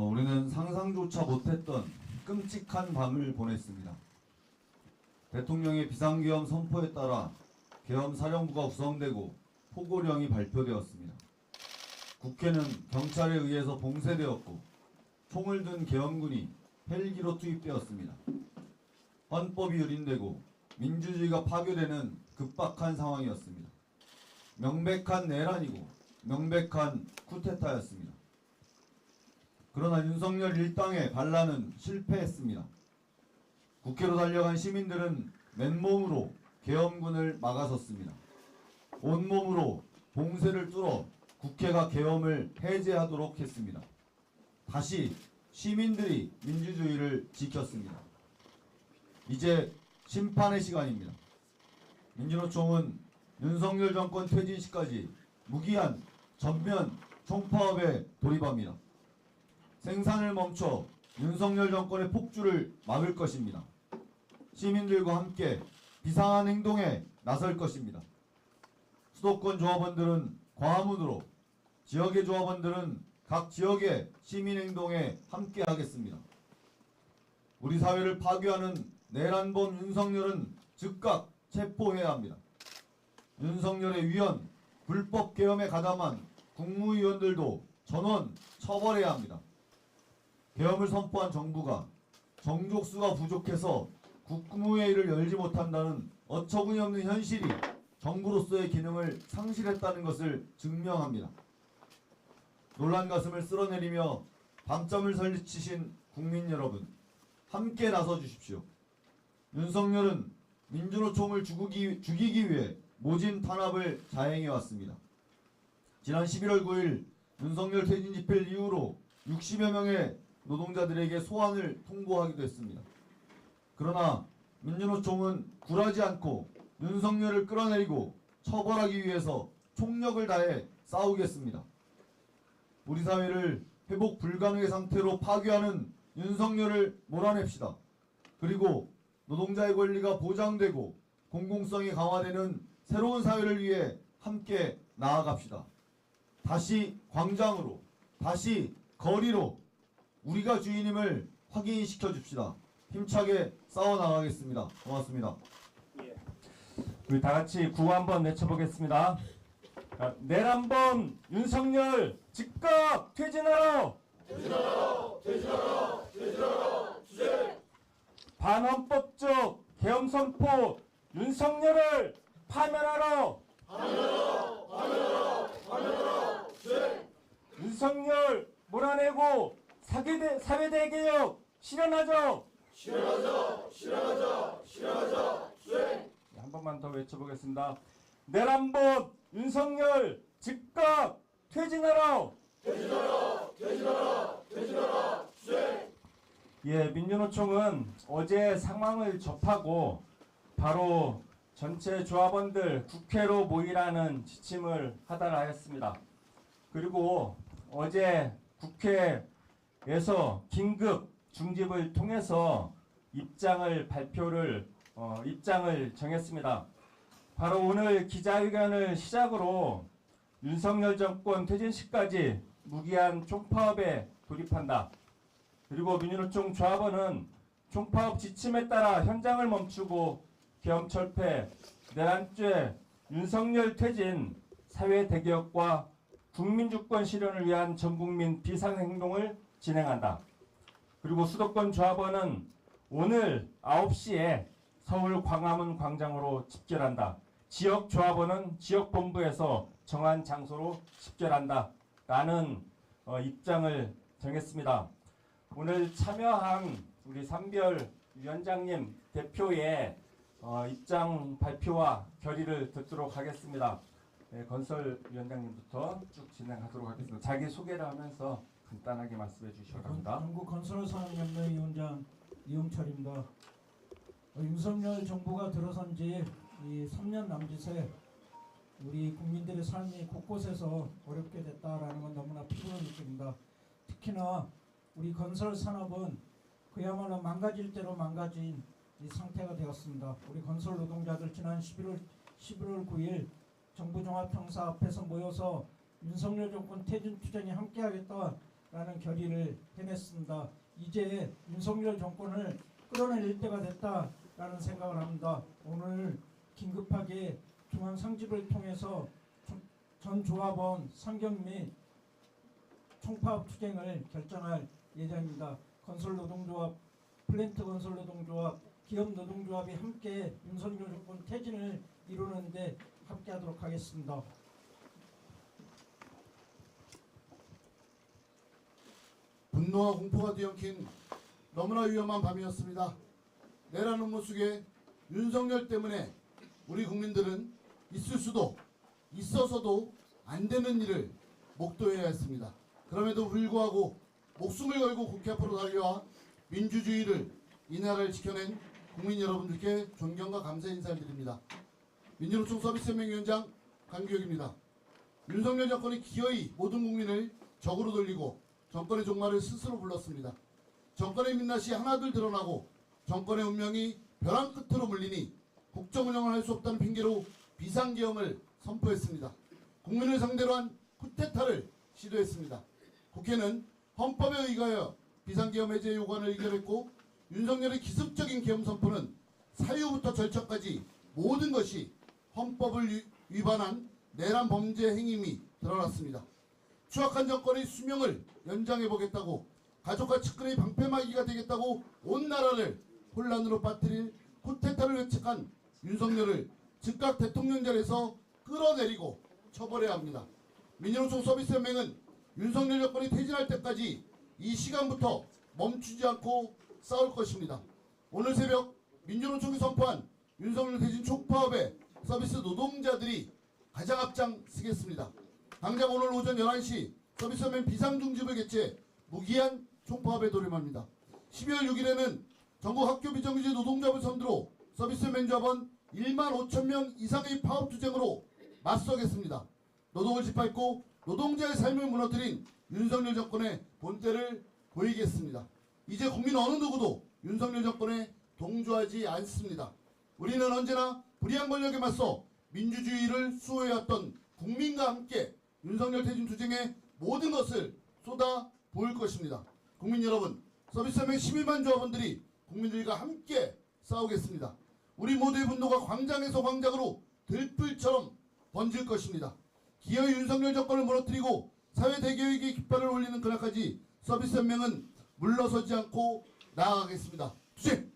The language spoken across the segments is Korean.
우리는 상상조차 못했던 끔찍한 밤을 보냈습니다. 대통령의 비상계엄 선포에 따라 계엄사령부가 구성되고 포고령이 발표되었습니다. 국회는 경찰에 의해서 봉쇄되었고 총을 든 계엄군이 헬기로 투입되었습니다. 헌법이 유린되고 민주주의가 파괴되는 급박한 상황이었습니다. 명백한 내란이고 명백한 쿠데타였습니다. 그러나 윤석열 일당의 반란은 실패했습니다. 국회로 달려간 시민들은 맨몸으로 계엄군을 막아섰습니다. 온몸으로 봉쇄를 뚫어 국회가 계엄을 해제하도록 했습니다. 다시 시민들이 민주주의를 지켰습니다. 이제 심판의 시간입니다. 민주노총은 윤석열 정권 퇴진 시까지 무기한 전면 총파업에 돌입합니다. 생산을 멈춰 윤석열 정권의 폭주를 막을 것입니다. 시민들과 함께 비상한 행동에 나설 것입니다. 수도권 조합원들은 광화문으로, 지역의 조합원들은 각 지역의 시민행동에 함께 하겠습니다. 우리 사회를 파괴하는 내란범 윤석열은 즉각 체포해야 합니다. 윤석열의 위헌, 불법 계엄에 가담한 국무위원들도 전원 처벌해야 합니다. 계엄을 선포한 정부가 정족수가 부족해서 국무회의를 열지 못한다는 어처구니 없는 현실이 정부로서의 기능을 상실했다는 것을 증명합니다. 놀란 가슴을 쓸어내리며 밤잠을 설치신 국민 여러분, 함께 나서 주십시오. 윤석열은 민주노총을 죽이기 위해 모진 탄압을 자행해왔습니다. 지난 11월 9일 윤석열 퇴진 집회를 이후로 60여 명의 노동자들에게 소환을 통보하기도 했습니다. 그러나 민주노총은 굴하지 않고 윤석열을 끌어내리고 처벌하기 위해서 총력을 다해 싸우겠습니다. 우리 사회를 회복 불가능의 상태로 파괴하는 윤석열을 몰아냅시다. 그리고 노동자의 권리가 보장되고 공공성이 강화되는 새로운 사회를 위해 함께 나아갑시다. 다시 광장으로, 다시 거리로 우리가 주인임을 확인시켜 줍시다. 힘차게 싸워나가겠습니다. 고맙습니다. 우리 다같이 구호 한번 외쳐보겠습니다. 내란범 윤석열 즉각 퇴진하라! 퇴진하라! 퇴진하라! 퇴진하라! 투쟁! 반헌법적 계엄선포 윤석열을 파면하라! 파면하라! 파면하라! 파면하라! 투쟁! 윤석열 몰아내고 사회대개혁 실현하자! 실현하자! 실현하자! 실현하자! 투쟁! 한 번만 더 외쳐보겠습니다. 내란범 윤석열 즉각 퇴진하라! 퇴진하라! 퇴진하라! 퇴진하라! 투쟁! 예, 민주노총은 어제 상황을 접하고 바로 전체 조합원들 국회로 모이라는 지침을 하달하였습니다. 그리고 어제 국회에서 긴급 중집을 통해서 입장을 정했습니다. 바로 오늘 기자회견을 시작으로 윤석열 정권 퇴진 시까지 무기한 총파업에 돌입한다. 그리고 민주노총 조합원은 총파업 지침에 따라 현장을 멈추고 계엄 철폐, 내란죄, 윤석열 퇴진, 사회 대개혁과 국민주권 실현을 위한 전국민 비상행동을 진행한다. 그리고 수도권 조합원은 오늘 9시에 서울 광화문 광장으로 집결한다. 지역 조합원은 지역본부에서 정한 장소로 집결한다. 라는 입장을 정했습니다. 오늘 참여한 우리 삼별 위원장님 대표의 입장 발표와 결의를 듣도록 하겠습니다. 네, 건설위원장님부터 쭉 진행하도록 하겠습니다. 자기 소개를 하면서 간단하게 말씀해 주시기 바랍니다. 전국건설산업연맹 위원장 이용철입니다. 윤석열 정부가 들어선 지 3년 남짓에 우리 국민들의 삶이 곳곳에서 어렵게 됐다라는 건 너무나 피곤한 느낌입니다. 특히나 우리 건설 산업은 그야말로 망가질 대로 망가진 이 상태가 되었습니다. 우리 건설 노동자들 지난 11월 9일 정부 종합형사 앞에서 모여서 윤석열 정권 퇴진 투쟁에 함께하겠다 되겠다라는 결의를 해냈습니다. 이제 윤석열 정권을 끌어내릴 때가 됐다라는 생각을 합니다. 오늘 긴급하게 중앙 상집을 통해서 전 조합원 상경 및 총파업 투쟁을 결정할 예정입니다. 건설노동조합, 플랜트 건설노동조합, 기업노동조합이 함께 윤석열 정권 퇴진을 이루는 데 함께하도록 하겠습니다. 분노와 공포가 뒤엉킨 너무나 위험한 밤이었습니다. 내란 음모 속에 윤석열 때문에 우리 국민들은 있을 수도 있어서도 안 되는 일을 목도해야 했습니다. 그럼에도 불구하고 목숨을 걸고 국회 앞으로 달려와 민주주의를 이 나라를 지켜낸 국민 여러분들께 존경과 감사 인사를 드립니다. 민주노총 서비스연맹위원장 강규혁입니다. 윤석열 정권이 기어이 모든 국민을 적으로 돌리고 정권의 종말을 스스로 불렀습니다. 정권의 민낯이 하나둘 드러나고 정권의 운명이 벼랑 끝으로 물리니 국정 운영을 할 수 없다는 핑계로 비상계엄을 선포했습니다. 국민을 상대로 한 쿠데타를 시도했습니다. 국회는 헌법에 의거하여 비상계엄 해제 요구안을 의결했고 윤석열의 기습적인 계엄 선포는 사유부터 절차까지 모든 것이 헌법을 위반한 내란 범죄 행임이 드러났습니다. 추악한 정권의 수명을 연장해보겠다고 가족과 측근의 방패막이가 되겠다고 온 나라를 혼란으로 빠뜨릴 쿠데타를 외측한 윤석열을 즉각 대통령 자리에서 끌어내리고 처벌해야 합니다. 민주노총 서비스연맹은 윤석열 정권이 퇴진할 때까지 이 시간부터 멈추지 않고 싸울 것입니다. 오늘 새벽 민주노총이 선포한 윤석열 퇴진 촉파업에 서비스 노동자들이 가장 앞장서겠습니다. 당장 오늘 오전 11시 서비스연맹 비상중집을 개최 무기한 총파업에 돌입합니다. 12월 6일에는 전국 학교 비정규직 노동조합을 선두로 서비스연맹 조합원 1만 5천 명 이상의 파업투쟁으로 맞서겠습니다. 노동을 짓밟고 노동자의 삶을 무너뜨린 윤석열 정권의 본때를 보이겠습니다. 이제 국민 어느 누구도 윤석열 정권에 동조하지 않습니다. 우리는 언제나 불의한 권력에 맞서 민주주의를 수호해왔던 국민과 함께 윤석열 퇴진 투쟁에 모든 것을 쏟아 부을 것입니다. 국민 여러분, 서비스연맹 11만 조합원들이 국민들과 함께 싸우겠습니다. 우리 모두의 분노가 광장에서 광장으로 들불처럼 번질 것입니다. 기어이 윤석열 정권을 무너뜨리고 사회 대개혁의 깃발을 올리는 그날까지 서비스연맹은 물러서지 않고 나아가겠습니다. 투쟁!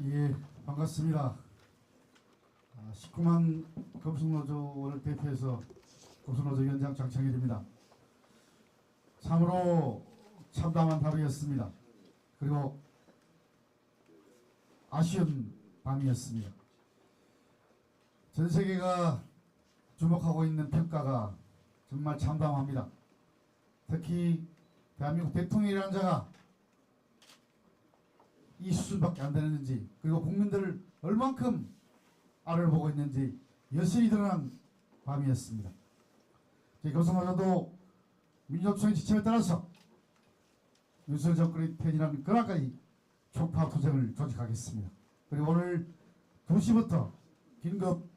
예, 반갑습니다. 19만 검수노조원을 대표해서 검수노조위원장 장창일입니다. 참으로 참담한 하루였습니다. 그리고 아쉬운 밤이었습니다. 전 세계가 주목하고 있는 평가가 정말 참담합니다. 특히 대한민국 대통령이라는 자가 이 수준밖에 안 되는지, 그리고 국민들을 얼만큼 알을 보고 있는지 여실히 드러난 밤이었습니다. 저희 검수노조도 민주노총의 지침에 따라서 윤석열 정권이 퇴진하는 그날까지 총파업 투쟁을 조직하겠습니다. 그리고 오늘 2시부터 긴급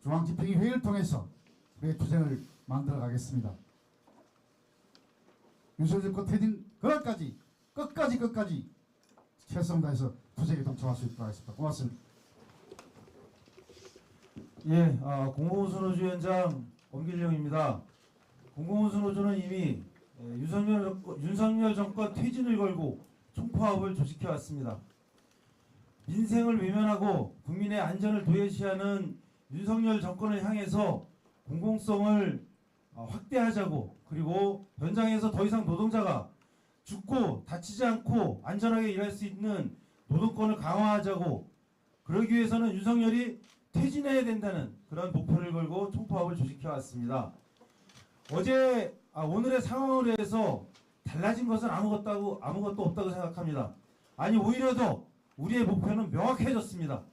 중앙집행위 회의를 통해서 우리의 투쟁을 만들어 가겠습니다. 윤석열 정권 퇴진 그날까지 끝까지 최선을 다해서 투쟁에 동참할 수 있도록 하겠습니다. 고맙습니다. 예, 공공운수노조위원장 엄길령입니다. 공공운수노조는 이미 윤석열 정권 퇴진을 걸고 총파업을 조직해왔습니다. 민생을 외면하고 국민의 안전을 도외시하는 윤석열 정권을 향해서 공공성을 확대하자고, 그리고 현장에서 더 이상 노동자가 죽고 다치지 않고 안전하게 일할 수 있는 노동권을 강화하자고, 그러기 위해서는 윤석열이 퇴진해야 된다는 그런 목표를 걸고 총파업을 조직해왔습니다. 오늘의 상황으로 해서 달라진 것은 아무것도 없다고 생각합니다. 아니, 오히려 더 우리의 목표는 명확해졌습니다.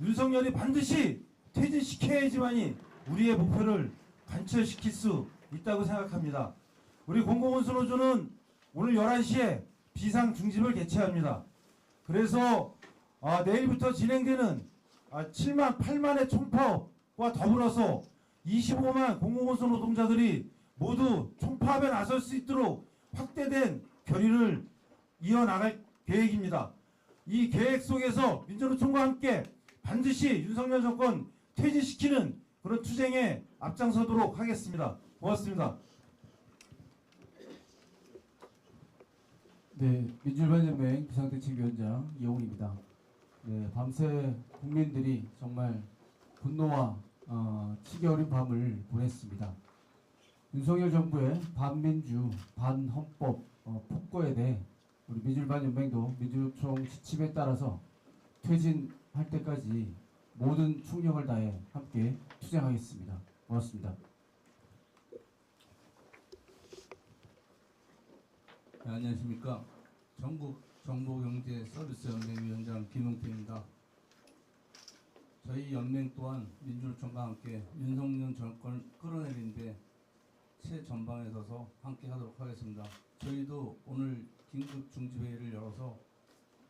윤석열이 반드시 퇴진시켜야지만이 우리의 목표를 관철시킬 수 있다고 생각합니다. 우리 공공운수노조는 오늘 11시에 비상중집을 개최합니다. 그래서 내일부터 진행되는 7만 8만의 총파업과 더불어서 25만 공공운수 노동자들이 모두 총파업에 나설 수 있도록 확대된 결의를 이어나갈 계획입니다. 이 계획 속에서 민주노총과 함께 반드시 윤석열 정권 퇴진시키는 그런 투쟁에 앞장서도록 하겠습니다. 고맙습니다. 네, 민주일반연맹 비상대책위원장 이용훈입니다. 네, 밤새 국민들이 정말 분노와 치기 어린 밤을 보냈습니다. 윤석열 정부의 반민주, 반헌법 폭거에 대해 우리 민주일반연맹도 민주노총 지침에 따라서 퇴진할 때까지 모든 총력을 다해 함께 투쟁하겠습니다. 고맙습니다. 네, 안녕하십니까. 전국 정보경제서비스연맹 위원장 김용태입니다. 저희 연맹 또한 민주노총과 함께 윤석열 정권 끌어내리는데 최전방에 서서 함께 하도록 하겠습니다. 저희도 오늘 긴급 중지회의를 열어서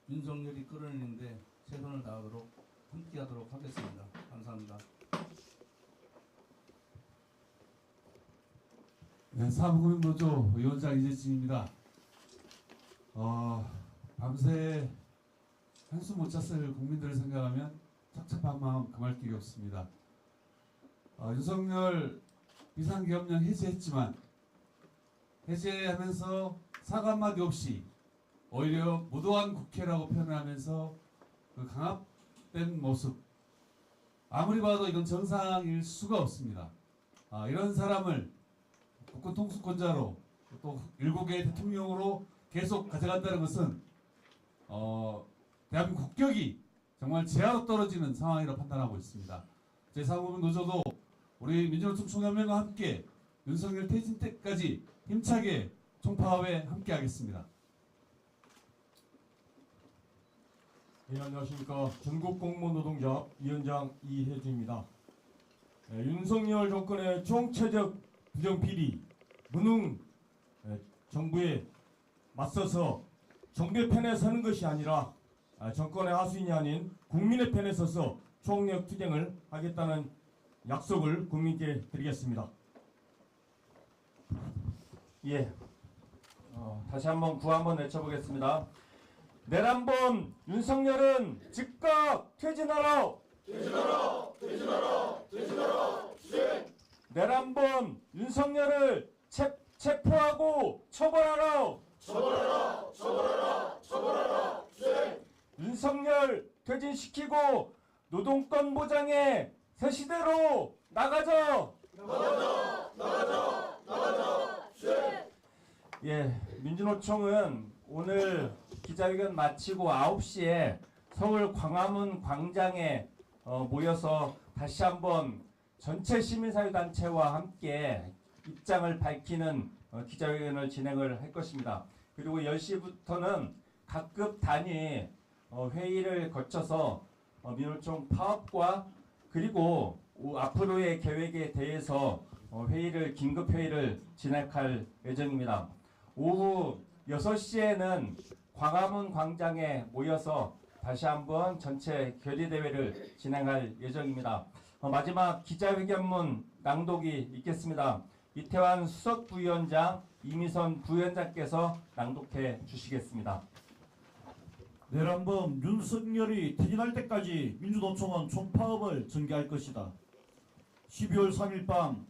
윤석열이 끌어내리는데 최선을 다하도록 함께 하도록 하겠습니다. 감사합니다. 네, 사무국민노조 위원장 이재진입니다. 밤새 한숨 못 잤을 국민들을 생각하면 착잡한 마음 금할 길이 없습니다. 윤석열 비상계엄령 해제했지만 해제하면서 사과 한마디 없이 오히려 무도한 국회라고 표현하면서 그 강압된 모습, 아무리 봐도 이건 정상일 수가 없습니다. 이런 사람을 국군 통수권자로 또 일국의 대통령으로 계속 가져간다는 것은 대한민국 국격이 정말 지하로 떨어지는 상황이라고 판단하고 있습니다. 제3국민노조도 우리 민주노총 총연맹과 함께 윤석열 퇴진 때까지 힘차게 총파업에 함께하겠습니다. 네, 안녕하십니까. 전국공무노동자 위원장 이혜주입니다. 윤석열 정권의 총체적 부정비리, 무능 정부에 맞서서 정부의 편에 서는 것이 아니라 정권의 하수인이 아닌 국민의 편에 서서 총력 투쟁을 하겠다는 약속을 국민께 드리겠습니다. 예, 다시 한번 구호 한번 외쳐보겠습니다. 내란범 윤석열은 즉각 퇴진하라! 퇴진하라! 퇴진하라! 퇴진하라! 투쟁! 내란범 윤석열을 체포하고 처벌하라! 처벌하라! 처벌하라! 처벌하라! 투쟁! 윤석열 퇴진시키고 노동권 보장에 새 시대로 나가자! 나가자! 나가자! 나가자! 투쟁! 예, 민주노총은 오늘 기자회견 마치고 9시에 서울 광화문 광장에 모여서 다시 한번 전체 시민사회단체와 함께 입장을 밝히는 기자회견을 진행을 할 것입니다. 그리고 10시부터는 각급 단위 회의를 거쳐서 민주노총 파업과 그리고 앞으로의 계획에 대해서 긴급회의를 진행할 예정입니다. 오후 6시에는 광화문 광장에 모여서 다시 한번 전체 결의대회를 진행할 예정입니다. 마지막 기자회견문 낭독이 있겠습니다. 이태환 수석부위원장, 이미선 부위원장께서 낭독해 주시겠습니다. 내란범 윤석열이 퇴진할 때까지 민주노총은 총파업을 전개할 것이다. 12월 3일 밤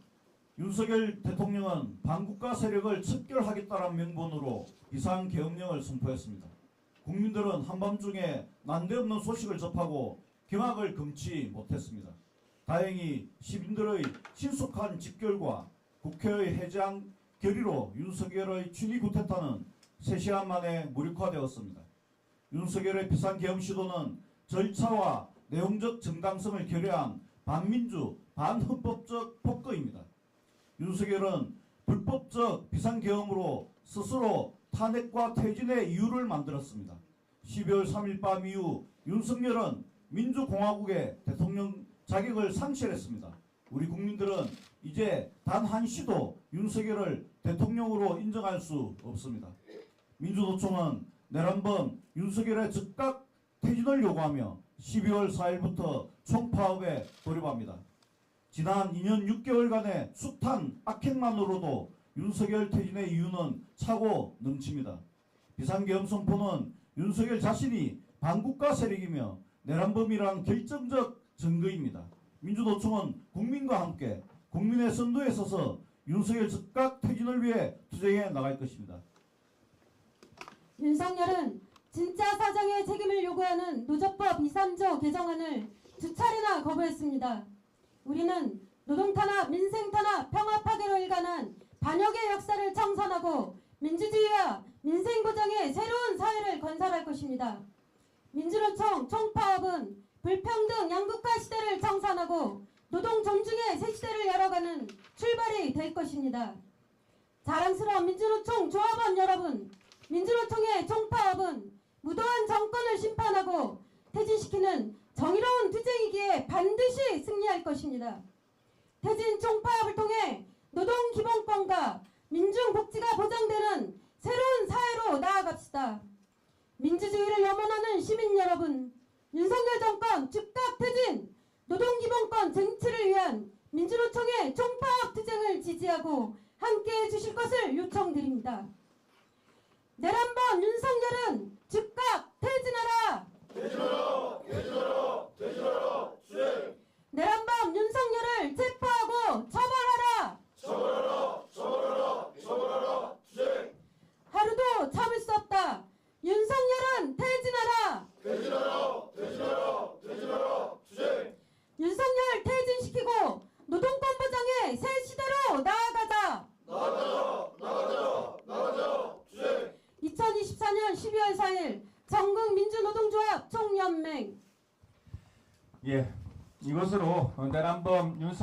윤석열 대통령은 반국가 세력을 척결하겠다는 명분으로 비상계엄령을 선포했습니다. 국민들은 한밤중에 난데없는 소식을 접하고 경악을 금치 못했습니다. 다행히 시민들의 신속한 집결과 국회의 해제안 결의로 윤석열의 추리 구태타는 3시간 만에 무력화되었습니다. 윤석열의 비상계엄 시도는 절차와 내용적 정당성을 결여한 반민주, 반헌법적 폭거입니다. 윤석열은 불법적 비상계엄으로 스스로 탄핵과 퇴진의 이유를 만들었습니다. 12월 3일 밤 이후 윤석열은 민주공화국의 대통령 자격을 상실했습니다. 우리 국민들은 이제 단 한시도 윤석열을 대통령으로 인정할 수 없습니다. 민주노총은 내란범 윤석열의 즉각 퇴진을 요구하며 12월 4일부터 총파업에 돌입합니다. 지난 2년 6개월간의 숱한 악행만으로도 윤석열 퇴진의 이유는 차고 넘칩니다. 비상계엄 선포는 윤석열 자신이 반국가 세력이며 내란범이란 결정적 증거입니다. 민주노총은 국민과 함께 국민의 선두에 서서 윤석열 즉각 퇴진을 위해 투쟁해 나갈 것입니다. 윤석열은 진짜 사정의 책임을 요구하는 노조법 2~3조 개정안을 2차례나 거부했습니다. 우리는 노동탄압, 민생탄압, 평화 파괴로 일관한 반역의 역사를 청산하고 민주주의와 민생보장의 새로운 사회를 건설할 것입니다. 민주노총 총파업은 불평등 양극화 시대를 청산하고 노동 존중의 새 시대를 열어가는 출발이 될 것입니다. 자랑스러운 민주노총 조합원 여러분, 민주노총의 총파업은 무도한 정권을 심판하고 퇴진시키는 정의로운 투쟁이기에 반드시 승리할 것입니다. 퇴진 총파업을 통해 노동기본권과 민중복지가 보장되는 새로운 사회로 나아갑시다. 민주주의를 염원하는 시민 여러분, 윤석열 정권 즉각 퇴진, 노동기본권 쟁취를 위한 민주노총의 총파업 투쟁을 지지하고 함께해 주실 것을 요청드립니다. 내란범 윤석열은 즉각 퇴진하라! 퇴진하라! 퇴진하라! 퇴진하라! 수행! 내란범 윤석열을 체포하고 처벌하라! 처벌하라! 처벌하라! 처벌하라! 수행! 하루도 참을 수 없다! 윤석열은 퇴진하라! 퇴진하라! 퇴진하라! 퇴진하라! 수행! 윤석열 퇴진시키고 노동권 보장의 새 시대로 나아가자! 나가자! 나가자! 나가자! 수행! 2024년 12월 4일 전국민주노동조합 총연맹. 예, 이것으로 내란범 윤석열